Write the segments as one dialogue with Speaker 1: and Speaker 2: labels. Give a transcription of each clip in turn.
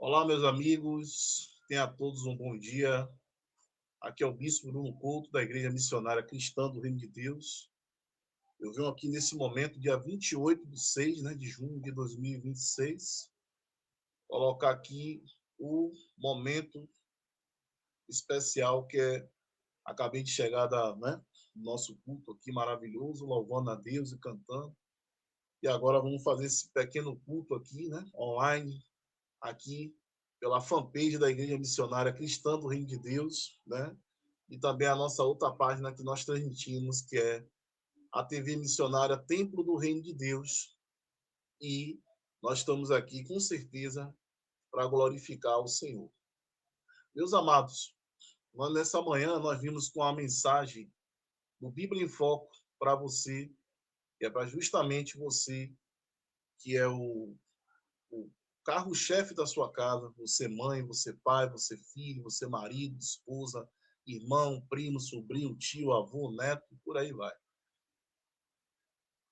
Speaker 1: Olá, meus amigos, tenha a todos um bom dia. Aqui é o Bispo Bruno Couto, da Igreja Missionária Cristã do Reino de Deus. Eu venho aqui nesse momento, dia 28 de 6, de junho de 2026, colocar aqui o momento especial acabei de chegar do nosso culto aqui maravilhoso, louvando a Deus e cantando. E agora vamos fazer esse pequeno culto aqui, online, aqui pela fanpage da Igreja Missionária Cristã do Reino de Deus, E também a nossa outra página que nós transmitimos, que é a TV Missionária Templo do Reino de Deus. E nós estamos aqui, com certeza, para glorificar o Senhor. Meus amados, nessa manhã nós vimos com a mensagem do Bíblia em Foco para você, que é para justamente você, que é o carro-chefe da sua casa, você mãe, você pai, você filho, você marido, esposa, irmão, primo, sobrinho, tio, avô, neto, por aí vai.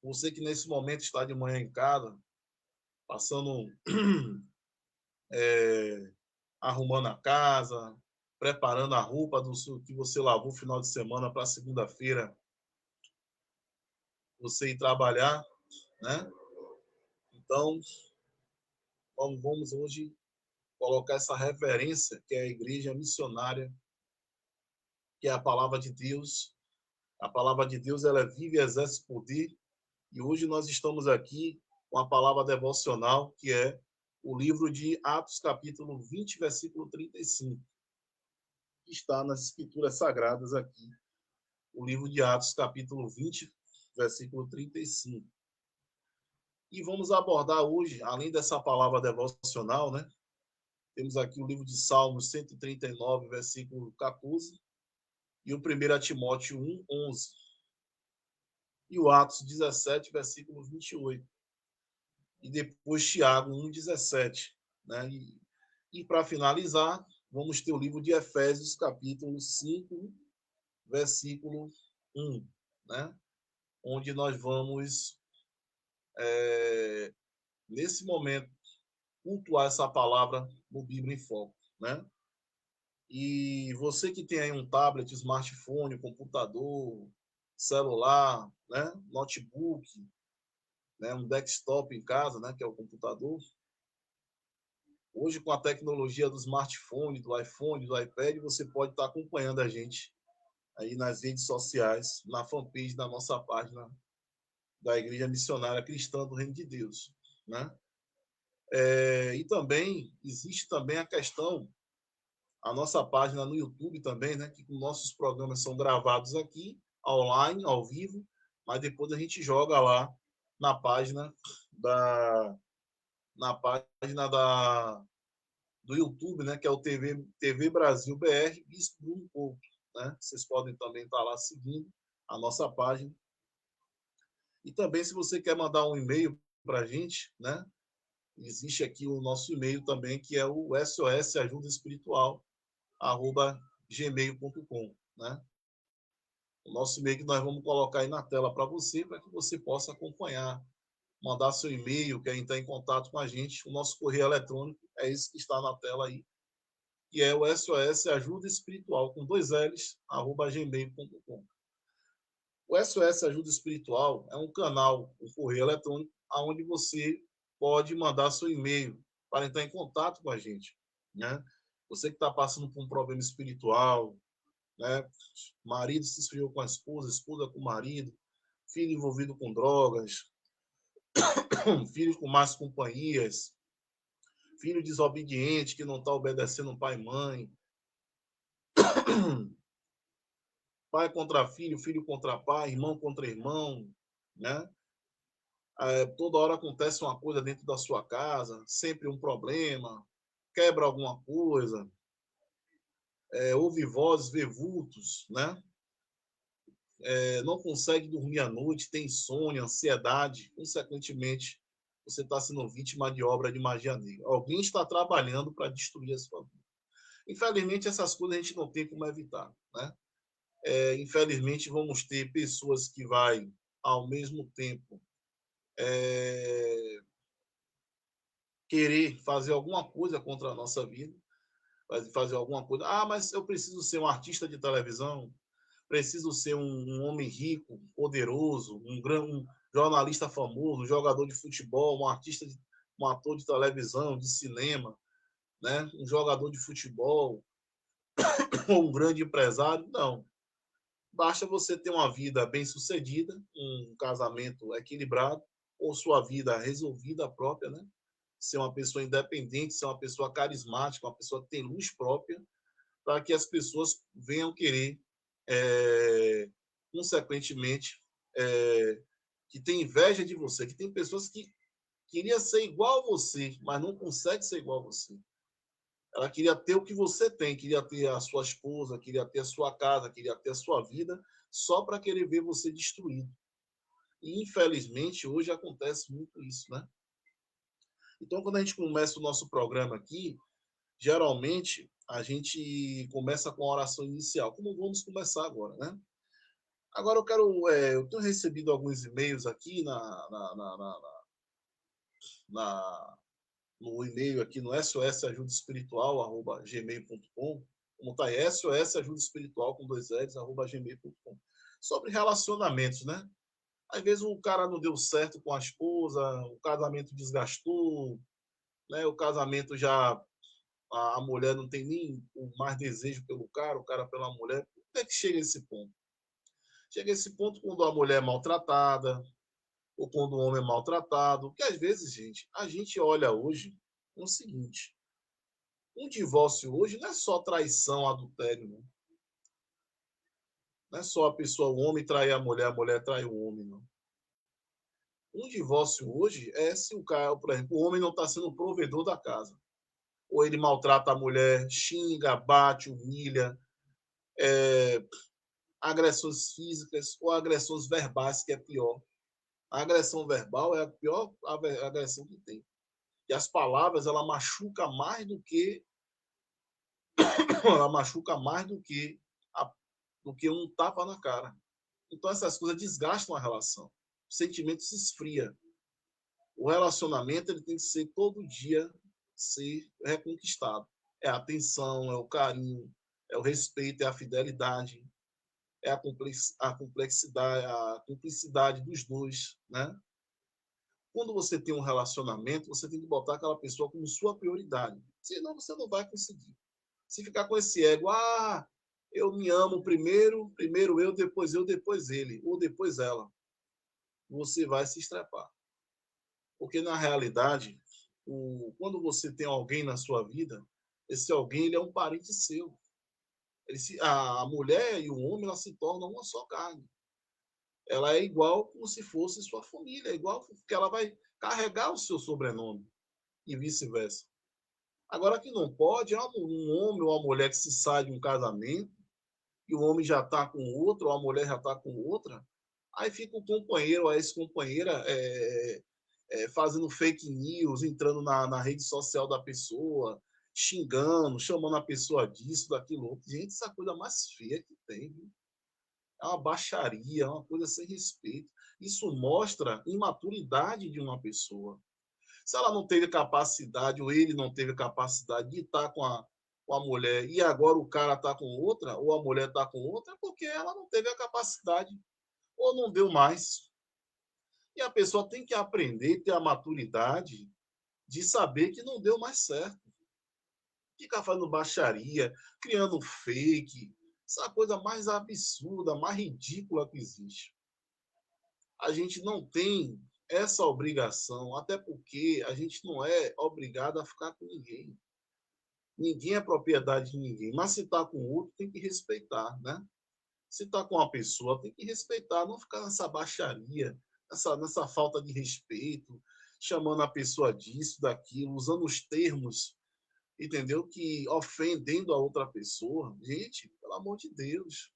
Speaker 1: Você que nesse momento está de manhã em casa, passando, arrumando a casa, preparando a roupa que você lavou no final de semana para segunda-feira, você ir trabalhar, né? Então, vamos hoje colocar essa reverência que é a igreja missionária, que é a palavra de Deus. A palavra de Deus, ela é viva e exerce poder. E hoje nós estamos aqui com a palavra devocional, que é o livro de Atos, capítulo 20, versículo 35, que está nas Escrituras Sagradas aqui. O livro de Atos, capítulo 20, versículo 35. E vamos abordar hoje, além dessa palavra devocional, temos aqui o livro de Salmos 139, versículo 14, e o 1 Timóteo 1, 11. E o Atos 17, versículo 28. E depois Tiago 1, 17. E para finalizar, vamos ter o livro de Efésios, capítulo 5, versículo 1, onde nós vamos, nesse momento, cultuar essa palavra no Bíblia em Foco. E você que tem aí um tablet, smartphone, computador, celular, notebook, um desktop em casa, que é o computador. Hoje, com a tecnologia do smartphone, do iPhone, do iPad, você pode estar acompanhando a gente aí nas redes sociais, na fanpage da nossa página da Igreja Missionária Cristã do Reino de Deus. E também, existe também a questão, a nossa página no YouTube também, que nossos programas são gravados aqui, online, ao vivo, mas depois a gente joga lá na página do YouTube, que é o TV Brasil BR, Bispo Bruno Couto. Vocês podem também estar lá seguindo a nossa página. E também, se você quer mandar um e-mail para a gente, existe aqui o nosso e-mail também, que é o sosajudaespiritual@gmail.com. O nosso e-mail que nós vamos colocar aí na tela para que você possa acompanhar, mandar seu e-mail, quer entrar em contato com a gente. O nosso correio eletrônico é esse que está na tela aí, que é o sosajudaespiritual, com 2 L's, @gmail.com. O SOS Ajuda Espiritual é um canal, um correio eletrônico, onde você pode mandar seu e-mail para entrar em contato com a gente. Você que está passando por um problema espiritual, marido se esfriou com a esposa com o marido, filho envolvido com drogas, filho com más companhias, filho desobediente que não está obedecendo pai e mãe, pai contra filho, filho contra pai, irmão contra irmão, toda hora acontece uma coisa dentro da sua casa, sempre um problema, quebra alguma coisa, ouve vozes, vê vultos, não consegue dormir à noite, tem insônia, ansiedade, consequentemente, você está sendo vítima de obra de magia negra. Alguém está trabalhando para destruir a sua vida. Infelizmente, essas coisas a gente não tem como evitar. Infelizmente, vamos ter pessoas que vai, ao mesmo tempo, querer fazer alguma coisa contra a nossa vida, fazer alguma coisa. Ah, mas eu preciso ser um artista de televisão, preciso ser um homem rico, poderoso, um jornalista famoso, um jogador de futebol, um ator de televisão, de cinema, né? Um jogador de futebol, ou um grande empresário. Não. Basta você ter uma vida bem-sucedida, um casamento equilibrado, ou sua vida resolvida própria, né? Ser uma pessoa independente, ser uma pessoa carismática, uma pessoa que tem luz própria, para que as pessoas venham querer, consequentemente, que tem inveja de você, que tem pessoas que queria ser igual a você, mas não consegue ser igual a você. Ela queria ter o que você tem, queria ter a sua esposa, queria ter a sua casa, queria ter a sua vida, só para querer ver você destruído. E, infelizmente, hoje acontece muito isso, né? Então, quando a gente começa o nosso programa aqui, geralmente a gente começa com a oração inicial, como vamos começar agora, né? Agora eu tenho recebido alguns e-mails aqui no e-mail aqui no sosajudaespiritual@gmail.com, como está aí, sosajudaespiritual com dois L's, @gmail.com, sobre relacionamentos, né? Às vezes o cara não deu certo com a esposa, o casamento desgastou, né? O casamento já a mulher não tem nem mais desejo pelo cara, o cara pela mulher. Como é que chega a esse ponto? Chega a esse ponto quando a mulher é maltratada, ou quando o homem é maltratado, que às vezes, gente, a gente olha hoje o seguinte: um divórcio hoje não é só traição, adultério, não. Não é só a pessoa, o homem trair a mulher trair o homem, não. Um divórcio hoje é se o cara, por exemplo, o homem não está sendo o provedor da casa. Ou ele maltrata a mulher, xinga, bate, humilha, agressões físicas ou agressões verbais, que é pior. A agressão verbal é a pior agressão que tem. E as palavras, ela machuca mais do que um tapa na cara. Então essas coisas desgastam a relação. O sentimento se esfria. O relacionamento ele tem que ser todo dia ser reconquistado. É a atenção, é o carinho, é o respeito, é a fidelidade, é a complexidade, a cumplicidade dos dois, né? Quando você tem um relacionamento, você tem que botar aquela pessoa como sua prioridade. Senão você não vai conseguir. Se ficar com esse ego, eu me amo primeiro, primeiro eu, depois ele, ou depois ela, você vai se estrepar. Porque, na realidade, quando você tem alguém na sua vida, esse alguém ele é um parente seu. A mulher e o homem ela se tornam uma só carne. Ela é igual como se fosse sua família, é igual porque ela vai carregar o seu sobrenome e vice-versa. Agora, que não pode é um homem ou uma mulher que se sai de um casamento e o homem já está com outro, ou a mulher já está com outra, aí fica o companheiro, a ex-companheira fazendo fake news, entrando na rede social da pessoa, xingando, chamando a pessoa disso, daquilo outro. Gente, essa é a coisa mais feia que tem, viu? É uma baixaria, é uma coisa sem respeito. Isso mostra imaturidade de uma pessoa. Se ela não teve capacidade, ou ele não teve capacidade de estar com a mulher, e agora o cara está com outra, ou a mulher está com outra, é porque ela não teve a capacidade, ou não deu mais. E a pessoa tem que aprender, ter a maturidade de saber que não deu mais certo. Ficar fazendo baixaria, criando fake, essa é a coisa mais absurda, mais ridícula que existe. A gente não tem essa obrigação, até porque a gente não é obrigado a ficar com ninguém. Ninguém é propriedade de ninguém. Mas se está com o outro, tem que respeitar, né? Se está com uma pessoa, tem que respeitar, não ficar nessa baixaria, nessa falta de respeito, chamando a pessoa disso, daquilo, usando os termos, entendeu? Que ofendendo a outra pessoa. Gente, pelo amor de Deus,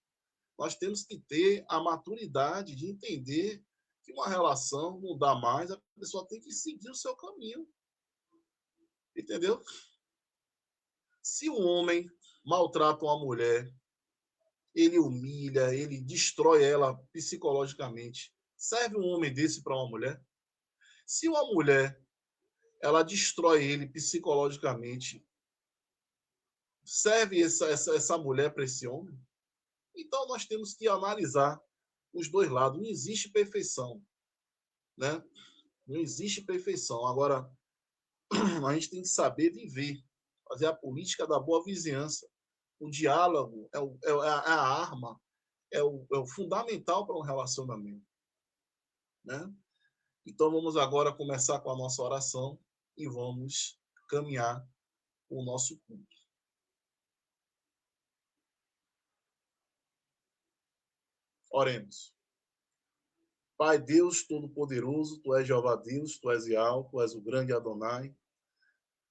Speaker 1: nós temos que ter a maturidade de entender que uma relação não dá mais, a pessoa tem que seguir o seu caminho. Entendeu? Se um homem maltrata uma mulher, ele humilha, ele destrói ela psicologicamente. Serve um homem desse para uma mulher? Se uma mulher ela destrói ele psicologicamente. Serve essa mulher para esse homem? Então, nós temos que analisar os dois lados. Não existe perfeição, né? Não existe perfeição. Agora, a gente tem que saber viver, fazer a política da boa vizinhança. O diálogo é a arma, é o fundamental para um relacionamento, né? Então, vamos agora começar com a nossa oração e vamos caminhar o nosso culto. Oremos. Pai Deus Todo-Poderoso, Tu és Jeová Deus, Tu és Real, Tu és o grande Adonai.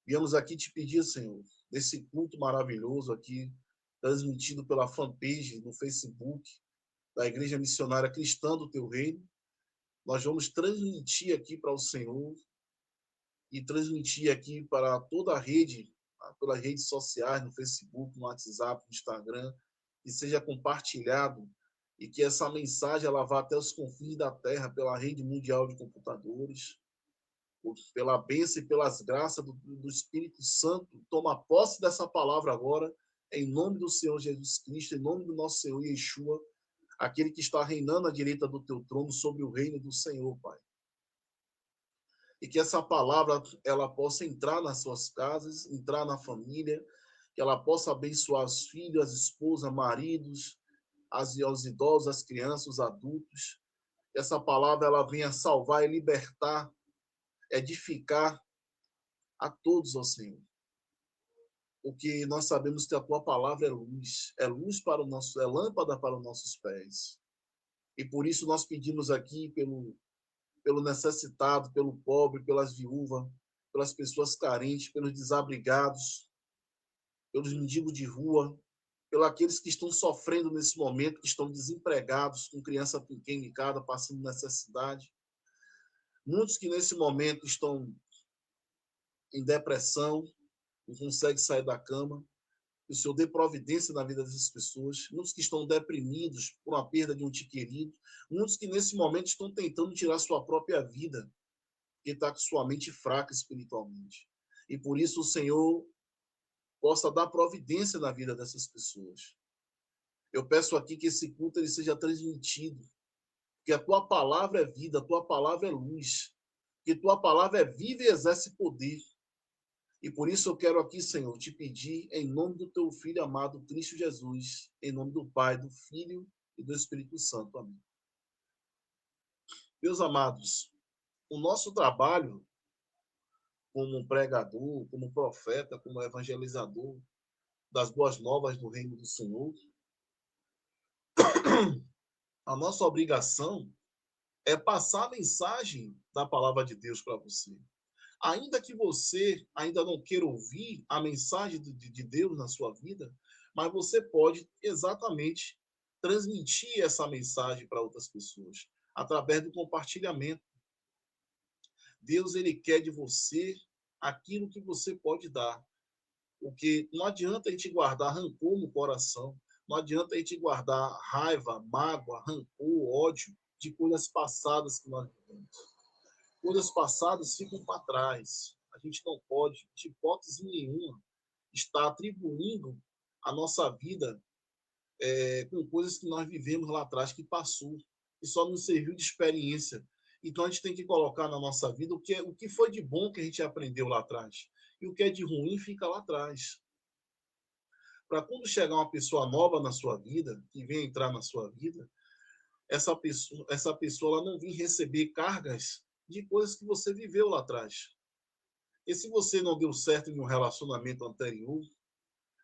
Speaker 1: Viemos aqui te pedir, Senhor, desse culto maravilhoso aqui, transmitido pela fanpage no Facebook da Igreja Missionária Cristã do Teu Reino. Nós vamos transmitir aqui para o Senhor e transmitir aqui para toda a rede, pelas redes sociais, no Facebook, no WhatsApp, no Instagram, que seja compartilhado e que essa mensagem ela vá até os confins da terra pela rede mundial de computadores, pela bênção e pelas graças do Espírito Santo. Toma posse dessa palavra agora, em nome do Senhor Jesus Cristo, em nome do nosso Senhor Yeshua, aquele que está reinando à direita do teu trono sobre o reino do Senhor, Pai. E que essa palavra ela possa entrar nas suas casas, entrar na família, que ela possa abençoar os filhos, as esposas, maridos, os idosos, as crianças, os adultos. Que essa palavra ela venha salvar e libertar, edificar a todos, ó Senhor. Porque nós sabemos que a tua palavra é luz para o nosso, é lâmpada para os nossos pés. E por isso nós pedimos aqui pelo necessitado, pelo pobre, pelas viúvas, pelas pessoas carentes, pelos desabrigados, pelos mendigos de rua, pelos aqueles que estão sofrendo nesse momento, que estão desempregados, com criança pequena em casa, passando necessidade. Muitos que nesse momento estão em depressão, não conseguem sair da cama. Que o Senhor dê providência na vida dessas pessoas. Muitos que estão deprimidos por uma perda de um ente querido. Muitos que nesse momento estão tentando tirar sua própria vida, porque está com sua mente fraca espiritualmente. E por isso o Senhor possa dar providência na vida dessas pessoas. Eu peço aqui que esse culto ele seja transmitido, que a tua palavra é vida, a tua palavra é luz, que a tua palavra é viva e exerce poder. E por isso eu quero aqui, Senhor, te pedir em nome do teu Filho amado, Cristo Jesus, em nome do Pai, do Filho e do Espírito Santo. Amém. Meus amados, o nosso trabalho como pregador, como profeta, como evangelizador das boas novas do reino do Senhor, a nossa obrigação é passar a mensagem da palavra de Deus para você. Ainda que você ainda não queira ouvir a mensagem de Deus na sua vida, mas você pode exatamente transmitir essa mensagem para outras pessoas, através do compartilhamento. Deus, ele quer de você aquilo que você pode dar. Porque não adianta a gente guardar rancor no coração, não adianta a gente guardar raiva, mágoa, rancor, ódio de coisas passadas que nós vivemos. Coisas passadas ficam para trás. A gente não pode, de hipótese nenhuma, estar atribuindo a nossa vida com coisas que nós vivemos lá atrás, que passou, e só nos serviu de experiência. Então a gente tem que colocar na nossa vida o que foi de bom que a gente aprendeu lá atrás. E o que é de ruim fica lá atrás. Para quando chegar uma pessoa nova na sua vida, que vem entrar na sua vida, essa pessoa ela não vem receber cargas de coisas que você viveu lá atrás. E se você não deu certo em um relacionamento anterior,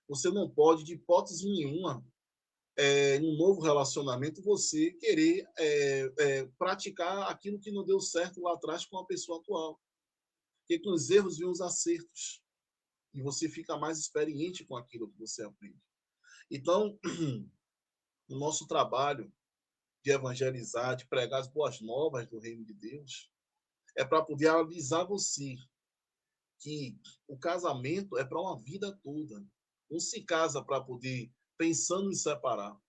Speaker 1: você não pode, de hipótese nenhuma, em um novo relacionamento, você querer praticar aquilo que não deu certo lá atrás com a pessoa atual. Porque com os erros vêm os acertos. E você fica mais experiente com aquilo que você aprende. Então, o nosso trabalho de evangelizar, de pregar as boas novas do reino de Deus, é para poder avisar você que o casamento é para uma vida toda. Não se casa para poder pensando em separar.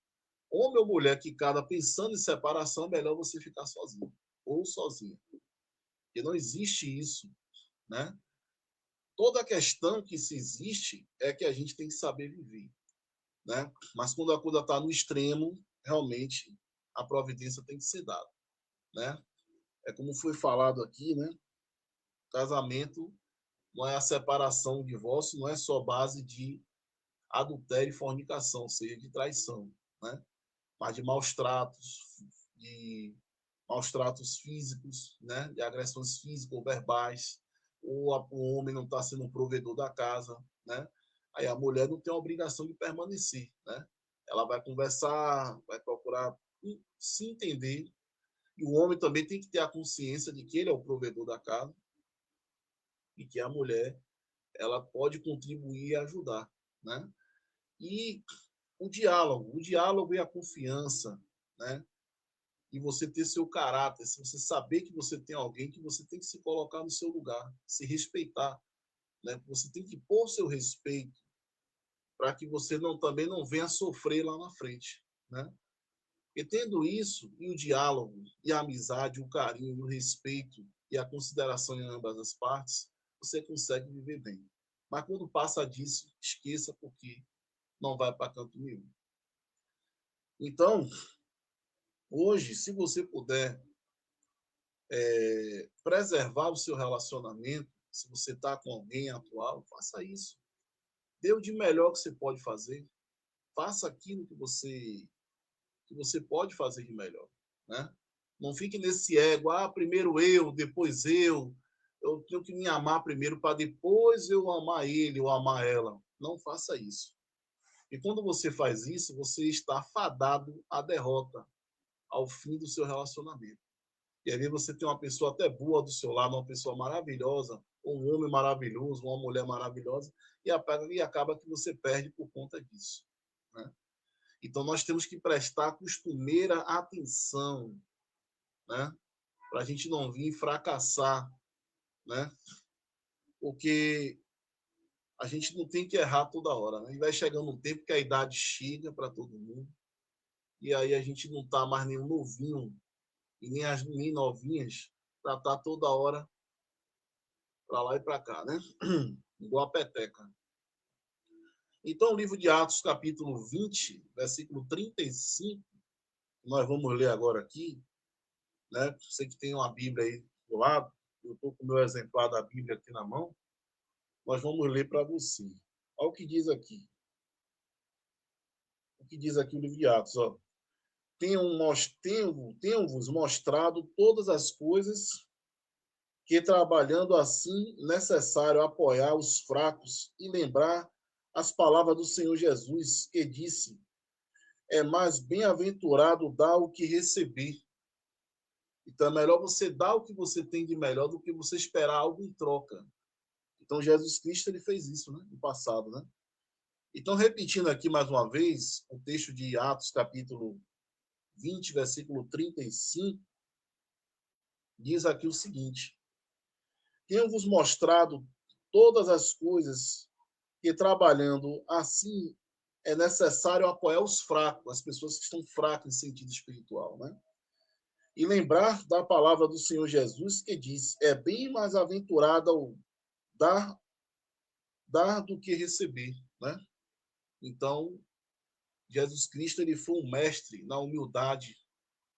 Speaker 1: Homem ou mulher que casa pensando em separação, é melhor você ficar sozinho ou sozinha. Porque não existe isso, né? toda a questão que se existe é que a gente tem que saber viver, né? Mas quando a coisa está no extremo, realmente a providência tem que ser dada, né? É como foi falado aqui, né? Casamento não é a separação, o divórcio não é só base de adultério e fornicação, ou seja, de traição, né? Mas de maus tratos físicos, né? De agressões físicas ou verbais, ou o homem não está sendo um provedor da casa, né? Aí a mulher não tem a obrigação de permanecer, né? Ela vai conversar, vai procurar se entender, e o homem também tem que ter a consciência de que ele é o provedor da casa e que a mulher ela pode contribuir e ajudar, né? E o diálogo e a confiança, né? E você ter seu caráter, se você saber que você tem alguém que você tem que se colocar no seu lugar, se respeitar, né? Você tem que pôr seu respeito para que você também não venha sofrer lá na frente, né? E tendo isso, e o diálogo, e a amizade, o carinho, o respeito e a consideração em ambas as partes, você consegue viver bem. Mas quando passa disso, esqueça, porque não vai para canto nenhum. Então, hoje, se você puder preservar o seu relacionamento, se você está com alguém atual, faça isso. Dê o de melhor que você pode fazer. Faça aquilo que você pode fazer de melhor, né? Não fique nesse ego, primeiro eu, depois eu tenho que me amar primeiro para depois eu amar ele ou amar ela. Não faça isso. E quando você faz isso, você está fadado à derrota, ao fim do seu relacionamento. E aí você tem uma pessoa até boa do seu lado, uma pessoa maravilhosa, um homem maravilhoso, uma mulher maravilhosa, e acaba que você perde por conta disso, né? Então, nós temos que prestar costumeira atenção, né? Para a gente não vir fracassar, né? Porque a gente não tem que errar toda hora, né? E vai chegando um tempo que a idade chega para todo mundo, e aí a gente não está mais nem novinho, e nem novinhas, para estar toda hora para lá e para cá, né? Igual a peteca. Então, o livro de Atos, capítulo 20, versículo 35, nós vamos ler agora aqui, né? Você que tem uma Bíblia aí do lado, eu estou com o meu exemplar da Bíblia aqui na mão, nós vamos ler para você. Olha o que diz aqui. O que diz aqui o livro de Atos, ó. Tenho-vos mostrado todas as coisas que, trabalhando assim, necessário apoiar os fracos e lembrar as palavras do Senhor Jesus, que disse: é mais bem-aventurado dar o que receber. Então é melhor você dar o que você tem de melhor do que você esperar algo em troca. Então Jesus Cristo ele fez isso, né, no passado, né? Então, repetindo aqui mais uma vez, o texto de Atos, capítulo 20, versículo 35, diz aqui o seguinte: tenho-vos mostrado todas as coisas que, trabalhando assim, é necessário apoiar os fracos, as pessoas que estão fracas em sentido espiritual, né? E lembrar da palavra do Senhor Jesus, que diz: é bem mais aventurado o dar do que receber, né? Então, Jesus Cristo ele foi um mestre na humildade,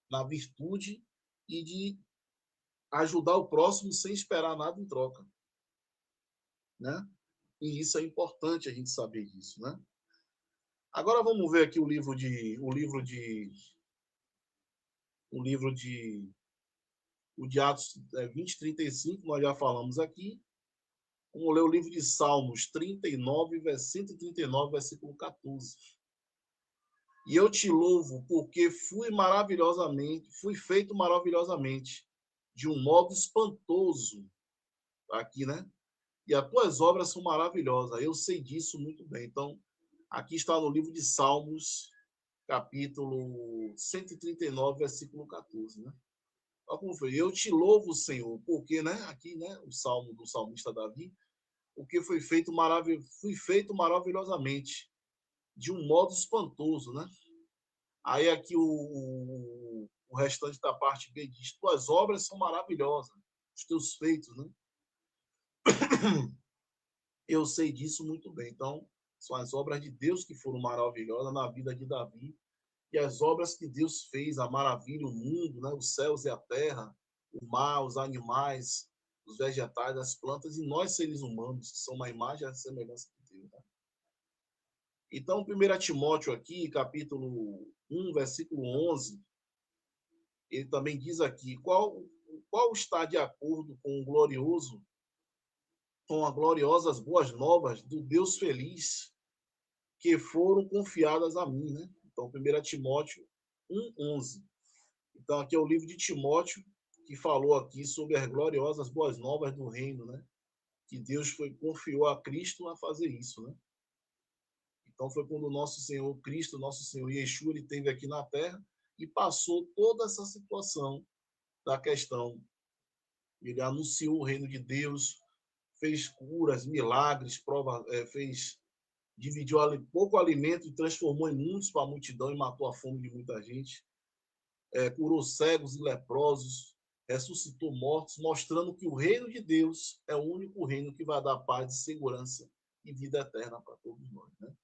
Speaker 1: na virtude e de ajudar o próximo sem esperar nada em troca, né? E isso é importante a gente saber disso, né? Agora vamos ver aqui o de Atos 20, 35, nós já falamos aqui. Vamos ler o livro de Salmos 39, 139, versículo 14. E eu te louvo porque fui feito maravilhosamente, de um modo espantoso. Aqui, né? E as tuas obras são maravilhosas. Eu sei disso muito bem. Então, aqui está no livro de Salmos, capítulo 139, versículo 14, né? Como foi? Eu te louvo, Senhor, porque, né? Aqui, né? O salmo do salmista Davi, porque fui feito maravilhosamente, de um modo espantoso, né? Aí aqui o restante da parte B diz: tuas obras são maravilhosas, os teus feitos, né? Eu sei disso muito bem. Então, são as obras de Deus que foram maravilhosas na vida de Davi e as obras que Deus fez, a maravilha, o mundo, né? Os céus e a terra, o mar, os animais, os vegetais, as plantas e nós seres humanos, que são uma imagem e a semelhança de Deus. Né? Então, 1 Timóteo aqui, capítulo 1, versículo 11, ele também diz aqui, qual está de acordo com o glorioso, com as gloriosas boas novas do Deus feliz que foram confiadas a mim, né? Então, 1 Timóteo 1:11. Então, aqui é o livro de Timóteo, que falou aqui sobre as gloriosas boas novas do reino, né? Que Deus confiou a Cristo a fazer isso, né? Então, foi quando o nosso Senhor Cristo, nosso Senhor Yeshua, ele esteve aqui na terra e passou toda essa situação da questão. Ele anunciou o reino de Deus, fez curas, milagres, fez dividiu pouco alimento e transformou em muitos para a multidão e matou a fome de muita gente. Curou cegos e leprosos, ressuscitou mortos, mostrando que o reino de Deus é o único reino que vai dar paz, segurança e vida eterna para todos nós. Né?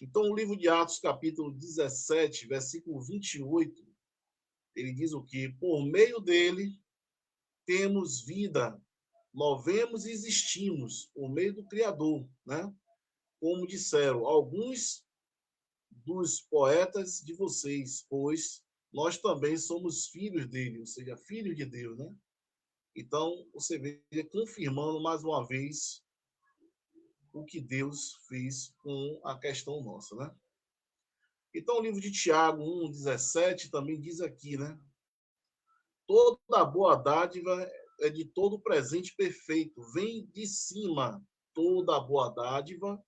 Speaker 1: Então, o livro de Atos, capítulo 17, versículo 28, ele diz o que? Por meio dele temos vida, movemos e existimos, por meio do Criador, né? Como disseram alguns dos poetas de vocês, pois nós também somos filhos dele, ou seja, filhos de Deus, né? Então, você vê confirmando mais uma vez o que Deus fez com a questão nossa, né? Então, o livro de Tiago 1:17 também diz aqui, né? Toda boa dádiva é de todo presente perfeito, vem de cima. Toda boa dádiva